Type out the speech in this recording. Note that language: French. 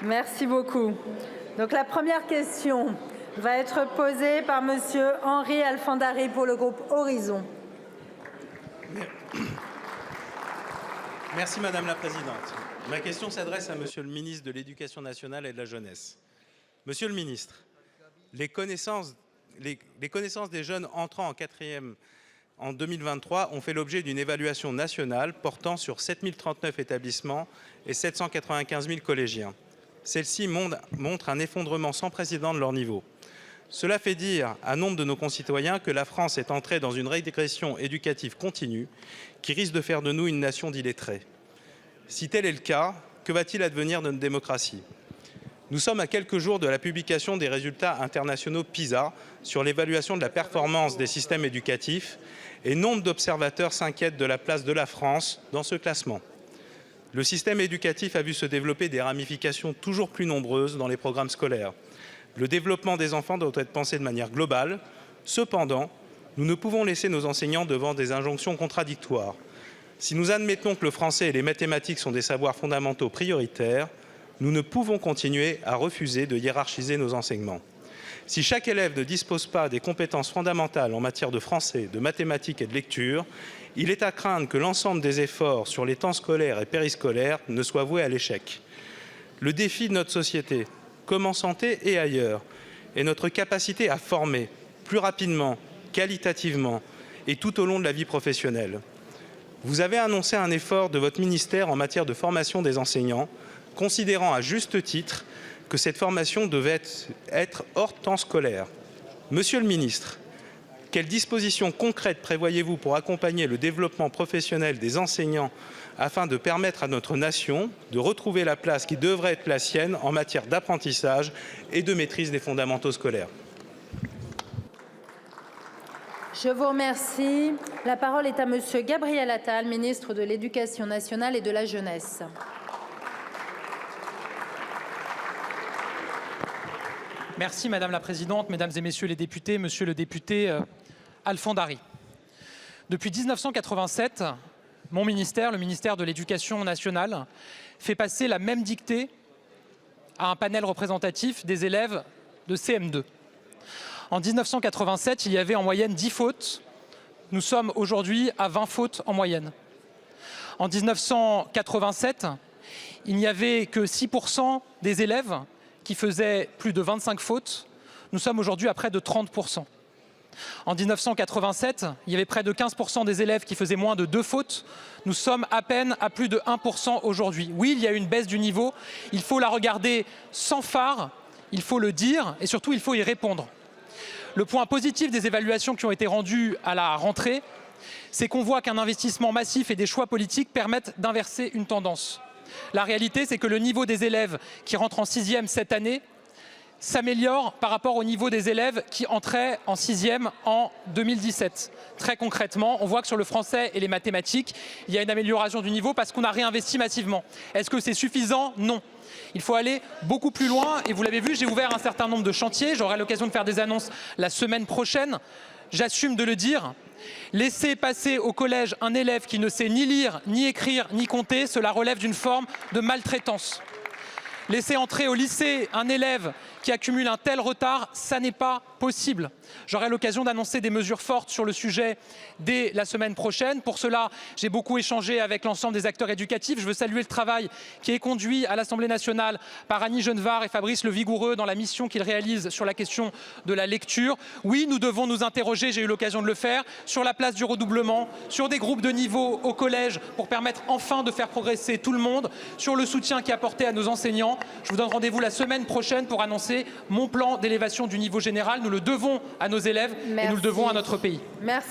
Merci beaucoup. Donc la première question va être posée par Monsieur Henri Alfandari pour le groupe Horizon. Merci Madame la Présidente. Ma question s'adresse à Monsieur le ministre de l'Éducation nationale et de la jeunesse. Monsieur le ministre, les connaissances des jeunes entrant en quatrième en 2023 ont fait l'objet d'une évaluation nationale portant sur 7039 établissements et 795 000 collégiens. Celle-ci montre un effondrement sans précédent de leur niveau. Cela fait dire à nombre de nos concitoyens que la France est entrée dans une régression éducative continue qui risque de faire de nous une nation d'illettrés. Si tel est le cas, que va-t-il advenir de notre démocratie ? Nous sommes à quelques jours de la publication des résultats internationaux PISA sur l'évaluation de la performance des systèmes éducatifs et nombre d'observateurs s'inquiètent de la place de la France dans ce classement. Le système éducatif a vu se développer des ramifications toujours plus nombreuses dans les programmes scolaires. Le développement des enfants doit être pensé de manière globale. Cependant, nous ne pouvons laisser nos enseignants devant des injonctions contradictoires. Si nous admettons que le français et les mathématiques sont des savoirs fondamentaux prioritaires, nous ne pouvons continuer à refuser de hiérarchiser nos enseignements. Si chaque élève ne dispose pas des compétences fondamentales en matière de français, de mathématiques et de lecture, il est à craindre que l'ensemble des efforts sur les temps scolaires et périscolaires ne soient voués à l'échec. Le défi de notre société, comme en santé et ailleurs, est notre capacité à former plus rapidement, qualitativement et tout au long de la vie professionnelle. Vous avez annoncé un effort de votre ministère en matière de formation des enseignants, considérant à juste titre que cette formation devait être hors temps scolaire. Monsieur le ministre, quelles dispositions concrètes prévoyez-vous pour accompagner le développement professionnel des enseignants afin de permettre à notre nation de retrouver la place qui devrait être la sienne en matière d'apprentissage et de maîtrise des fondamentaux scolaires ? Je vous remercie. La parole est à Monsieur Gabriel Attal, ministre de l'Éducation nationale et de la jeunesse. Merci Madame la Présidente, Mesdames et Messieurs les députés, Monsieur le député Alfandari. Depuis 1987, mon ministère, le ministère de l'Éducation nationale, fait passer la même dictée à un panel représentatif des élèves de CM2. En 1987, il y avait en moyenne 10 fautes. Nous sommes aujourd'hui à 20 fautes en moyenne. En 1987, il n'y avait que 6% des élèves qui faisaient plus de 25 fautes. Nous sommes aujourd'hui à près de 30%. En 1987, il y avait près de 15% des élèves qui faisaient moins de 2 fautes. Nous sommes à peine à plus de 1% aujourd'hui. Oui, il y a une baisse du niveau. Il faut la regarder sans phare, il faut le dire et surtout il faut y répondre. Le point positif des évaluations qui ont été rendues à la rentrée, c'est qu'on voit qu'un investissement massif et des choix politiques permettent d'inverser une tendance. La réalité, c'est que le niveau des élèves qui rentrent en 6e cette année s'améliore par rapport au niveau des élèves qui entraient en 6e en 2017. Très concrètement, on voit que sur le français et les mathématiques, il y a une amélioration du niveau parce qu'on a réinvesti massivement. Est-ce que c'est suffisant? Non. Il faut aller beaucoup plus loin et vous l'avez vu, j'ai ouvert un certain nombre de chantiers. J'aurai l'occasion de faire des annonces la semaine prochaine. J'assume de le dire. Laisser passer au collège un élève qui ne sait ni lire, ni écrire, ni compter, cela relève d'une forme de maltraitance. Laisser entrer au lycée un élève qui accumule un tel retard, ça n'est pas possible. J'aurai l'occasion d'annoncer des mesures fortes sur le sujet dès la semaine prochaine. Pour cela, j'ai beaucoup échangé avec l'ensemble des acteurs éducatifs. Je veux saluer le travail qui est conduit à l'Assemblée nationale par Annie Genevard et Fabrice Levigoureux dans la mission qu'ils réalisent sur la question de la lecture. Oui, nous devons nous interroger, j'ai eu l'occasion de le faire, sur la place du redoublement, sur des groupes de niveau au collège pour permettre enfin de faire progresser tout le monde, sur le soutien qui est apporté à nos enseignants. Je vous donne rendez-vous la semaine prochaine pour annoncer mon plan d'élévation du niveau général. Nous le devons à nos élèves et nous le devons à notre pays. Merci.